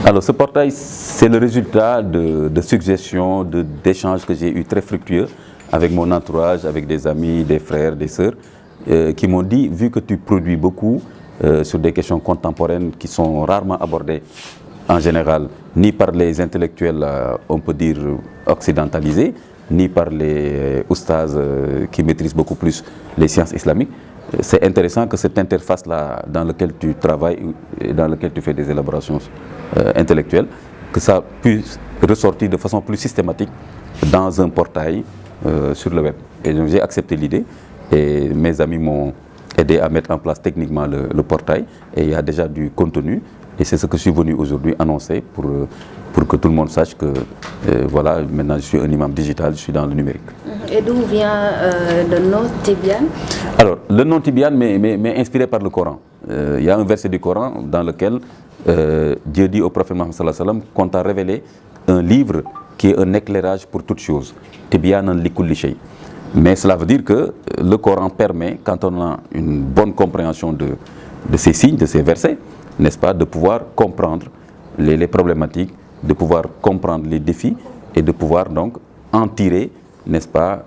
Alors ce portail, c'est le résultat de suggestions, d'échanges que j'ai eu très fructueux avec mon entourage, avec des amis, des frères, des sœurs, qui m'ont dit, vu que tu produis beaucoup sur des questions contemporaines qui sont rarement abordées en général, ni par les intellectuels, on peut dire, occidentalisés, ni par les oustas qui maîtrisent beaucoup plus les sciences islamiques. C'est intéressant que cette interface-là dans laquelle tu travailles et dans laquelle tu fais des élaborations intellectuelles, que ça puisse ressortir de façon plus systématique dans un portail sur le web. Et donc j'ai accepté l'idée et mes amis m'ont aidé à mettre en place techniquement le portail et il y a déjà du contenu. Et c'est ce que je suis venu aujourd'hui annoncer pour que tout le monde sache que voilà, maintenant je suis un imam digital, je suis dans le numérique. Et d'où vient le nom Tibyane? Alors, le nom Tibyane m'est inspiré par le Coran. Il y a un verset du Coran dans lequel Dieu dit au prophète Mohammed sallallahu alayhi wa sallam qu'on t'a révélé un livre qui est un éclairage pour toute chose. Tibyanan li kulli shay. Mais cela veut dire que le Coran permet, quand on a une bonne compréhension de ces signes, de ces versets, n'est-ce pas, de pouvoir comprendre les problématiques, de pouvoir comprendre les défis et de pouvoir donc en tirer, n'est-ce pas,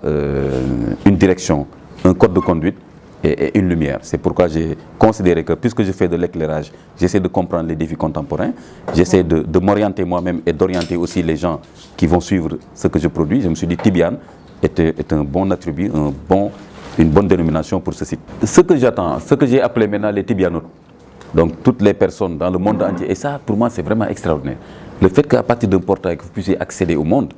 une direction, un code de conduite et une lumière. C'est pourquoi j'ai considéré que puisque je fais de l'éclairage, j'essaie de comprendre les défis contemporains, j'essaie de m'orienter moi-même et d'orienter aussi les gens qui vont suivre ce que je produis. Je me suis dit Tibyane est un bon attribut, une bonne dénomination pour ce site. Ce que j'attends, ce que j'ai appelé maintenant les Tibyanotes, donc toutes les personnes dans le monde entier, et ça pour moi c'est vraiment extraordinaire. Le fait qu'à partir d'un portail que vous puissiez accéder au monde,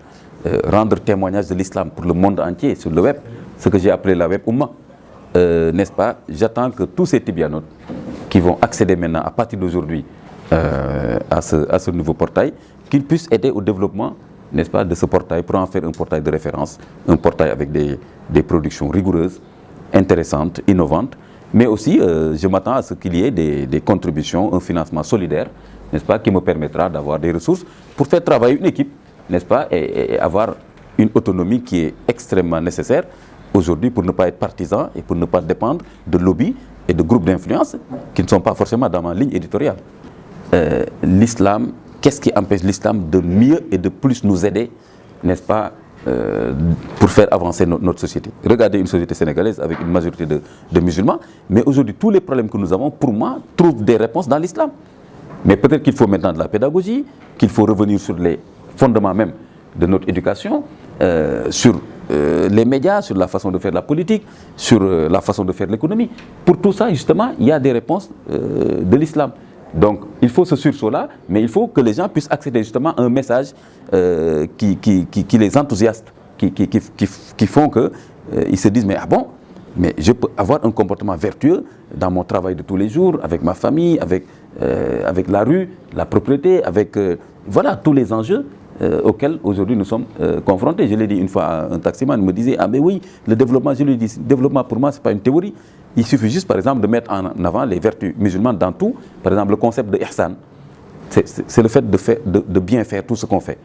rendre témoignage de l'islam pour le monde entier sur le web, ce que j'ai appelé la web Oumma, n'est-ce pas, j'attends que tous ces Tibyanotes qui vont accéder maintenant à partir d'aujourd'hui à ce nouveau portail, qu'ils puissent aider au développement, n'est-ce pas, de ce portail pour en faire un portail de référence, un portail avec des productions rigoureuses, intéressantes, innovantes, mais aussi je m'attends à ce qu'il y ait des contributions, un financement solidaire, n'est-ce pas, qui me permettra d'avoir des ressources pour faire travailler une équipe, n'est-ce pas, et avoir une autonomie qui est extrêmement nécessaire aujourd'hui pour ne pas être partisan et pour ne pas dépendre de lobbies et de groupes d'influence qui ne sont pas forcément dans ma ligne éditoriale. L'islam, qu'est-ce qui empêche l'islam de mieux et de plus nous aider, n'est-ce pas, pour faire avancer notre société? Regardez une société sénégalaise avec une majorité de musulmans, mais aujourd'hui tous les problèmes que nous avons, pour moi, trouvent des réponses dans l'islam. Mais peut-être qu'il faut maintenant de la pédagogie, qu'il faut revenir sur les fondements même de notre éducation, sur les médias, sur la façon de faire la politique, sur la façon de faire l'économie. Pour tout ça, justement, il y a des réponses de l'islam. Donc, il faut ce sursaut-là, mais il faut que les gens puissent accéder justement à un message qui les enthousiaste, qui font qu'ils se disent, mais ah bon, mais je peux avoir un comportement vertueux dans mon travail de tous les jours, avec ma famille, avec la rue, la propriété, avec voilà, tous les enjeux auxquels aujourd'hui nous sommes confrontés. Je l'ai dit une fois à un taximan, il me disait, ah mais oui, le développement, je lui ai dit, le développement pour moi, ce n'est pas une théorie. Il suffit juste, par exemple, de mettre en avant les vertus musulmanes dans tout. Par exemple, le concept de ihsan, c'est le fait de bien faire tout ce qu'on fait.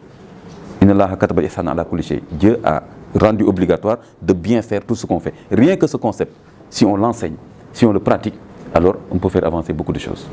Dieu a rendu obligatoire de bien faire tout ce qu'on fait. Rien que ce concept, si on l'enseigne, si on le pratique, alors on peut faire avancer beaucoup de choses.